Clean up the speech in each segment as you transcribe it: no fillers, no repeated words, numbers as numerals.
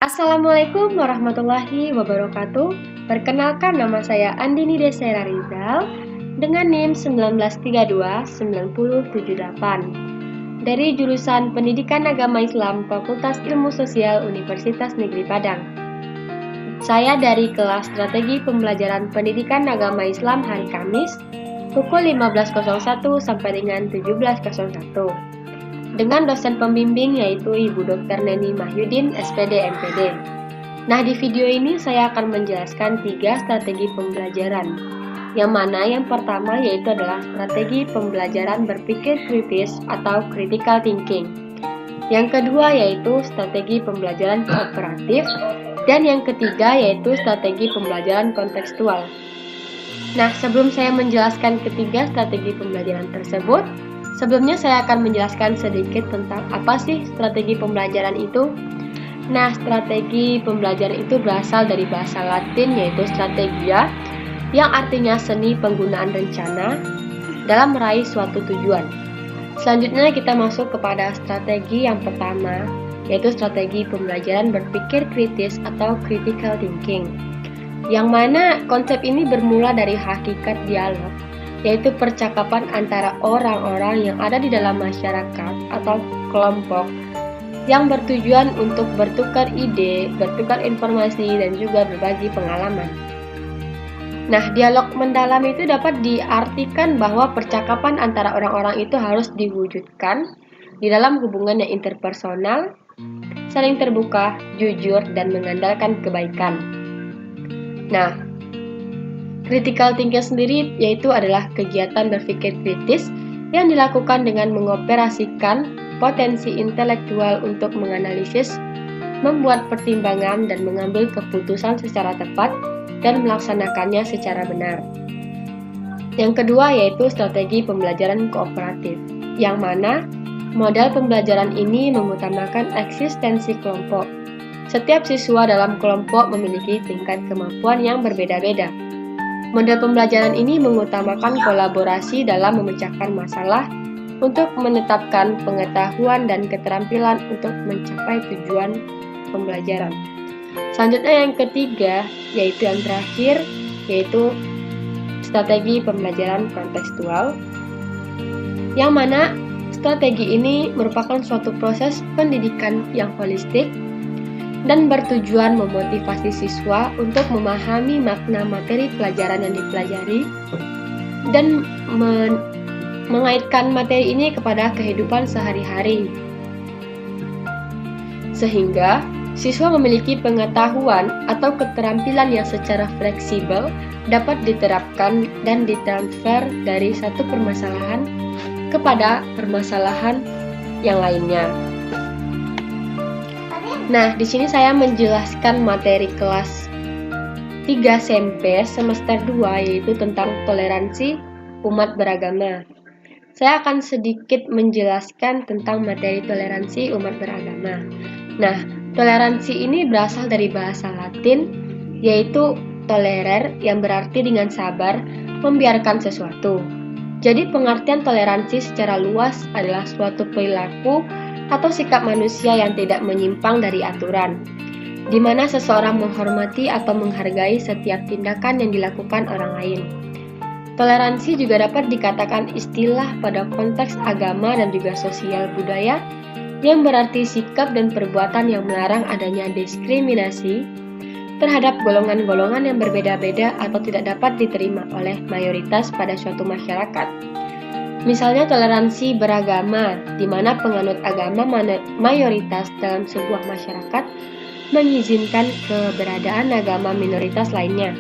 Assalamualaikum warahmatullahi wabarakatuh. Perkenalkan, nama saya Andini Desera Rizal dengan NIM 19329078 dari jurusan Pendidikan Agama Islam Fakultas Ilmu Sosial Universitas Negeri Padang. Saya dari kelas Strategi Pembelajaran Pendidikan Agama Islam hari Kamis pukul 15.01 sampai dengan 17.01 dengan dosen pembimbing yaitu Ibu Dr. Neni Mahyudin, SPD MPD. Nah, di video ini saya akan menjelaskan 3 strategi pembelajaran. Yang mana yang pertama yaitu adalah strategi pembelajaran berpikir kritis atau critical thinking. Yang kedua yaitu strategi pembelajaran kooperatif. Dan yang ketiga yaitu strategi pembelajaran kontekstual. Nah, sebelum saya menjelaskan ketiga strategi pembelajaran tersebut, sebelumnya saya akan menjelaskan sedikit tentang apa sih strategi pembelajaran itu. Nah, strategi pembelajaran itu berasal dari bahasa Latin yaitu strategia, yang artinya seni penggunaan rencana dalam meraih suatu tujuan. Selanjutnya kita masuk kepada strategi yang pertama, yaitu strategi pembelajaran berpikir kritis atau critical thinking. Yang mana konsep ini bermula dari hakikat dialog, yaitu percakapan antara orang-orang yang ada di dalam masyarakat atau kelompok yang bertujuan untuk bertukar ide, bertukar informasi, dan juga berbagi pengalaman. Nah, dialog mendalam itu dapat diartikan bahwa percakapan antara orang-orang itu harus diwujudkan di dalam hubungan yang interpersonal, saling terbuka, jujur, dan mengandalkan kebaikan. Nah, critical thinking sendiri yaitu adalah kegiatan berpikir kritis yang dilakukan dengan mengoperasikan potensi intelektual untuk menganalisis, membuat pertimbangan, dan mengambil keputusan secara tepat dan melaksanakannya secara benar. Yang kedua yaitu strategi pembelajaran kooperatif, yang mana model pembelajaran ini mengutamakan eksistensi kelompok. Setiap siswa dalam kelompok memiliki tingkat kemampuan yang berbeda-beda. Model pembelajaran ini mengutamakan kolaborasi dalam memecahkan masalah untuk menetapkan pengetahuan dan keterampilan untuk mencapai tujuan pembelajaran. Selanjutnya yang ketiga, yaitu yang terakhir, yaitu strategi pembelajaran kontekstual, yang mana strategi ini merupakan suatu proses pendidikan yang holistik dan bertujuan memotivasi siswa untuk memahami makna materi pelajaran yang dipelajari dan mengaitkan materi ini kepada kehidupan sehari-hari, sehingga siswa memiliki pengetahuan atau keterampilan yang secara fleksibel dapat diterapkan dan ditransfer dari satu permasalahan kepada permasalahan yang lainnya. Nah, di sini saya menjelaskan materi kelas 3 SMP semester 2 yaitu tentang toleransi umat beragama. Saya akan sedikit menjelaskan tentang materi toleransi umat beragama. Nah, toleransi ini berasal dari bahasa Latin yaitu tolerer yang berarti dengan sabar, membiarkan sesuatu. Jadi pengertian toleransi secara luas adalah suatu perilaku atau sikap manusia yang tidak menyimpang dari aturan, di mana seseorang menghormati atau menghargai setiap tindakan yang dilakukan orang lain. Toleransi juga dapat dikatakan istilah pada konteks agama dan juga sosial budaya, yang berarti sikap dan perbuatan yang melarang adanya diskriminasi terhadap golongan-golongan yang berbeda-beda atau tidak dapat diterima oleh mayoritas pada suatu masyarakat. Misalnya toleransi beragama, di mana penganut agama mayoritas dalam sebuah masyarakat mengizinkan keberadaan agama minoritas lainnya.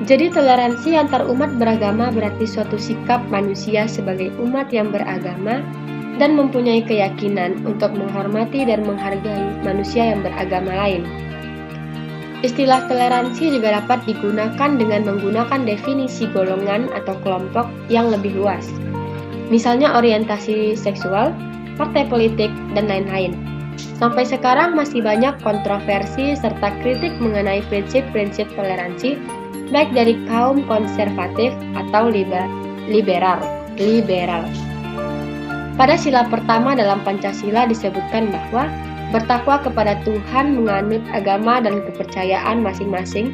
Jadi toleransi antar umat beragama berarti suatu sikap manusia sebagai umat yang beragama dan mempunyai keyakinan untuk menghormati dan menghargai manusia yang beragama lain. Istilah toleransi juga dapat digunakan dengan menggunakan definisi golongan atau kelompok yang lebih luas. Misalnya orientasi seksual, partai politik, dan lain-lain. Sampai sekarang masih banyak kontroversi serta kritik mengenai prinsip-prinsip toleransi, baik dari kaum konservatif atau liberal. Pada sila pertama dalam Pancasila disebutkan bahwa bertakwa kepada Tuhan, menganut agama dan kepercayaan masing-masing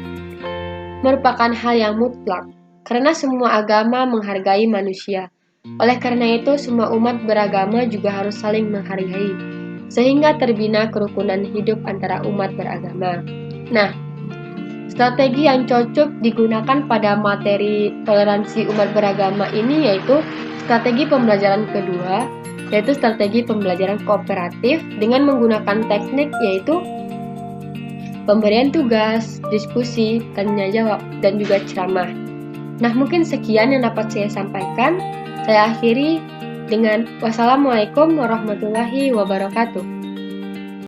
merupakan hal yang mutlak, karena semua agama menghargai manusia. Oleh karena itu, semua umat beragama juga harus saling menghargai, sehingga terbina kerukunan hidup antara umat beragama. Nah, strategi yang cocok digunakan pada materi toleransi umat beragama ini yaitu strategi pembelajaran kedua, yaitu strategi pembelajaran kooperatif dengan menggunakan teknik yaitu pemberian tugas, diskusi, tanya jawab, dan juga ceramah. Nah, mungkin sekian yang dapat saya sampaikan. Saya akhiri dengan wassalamualaikum warahmatullahi wabarakatuh.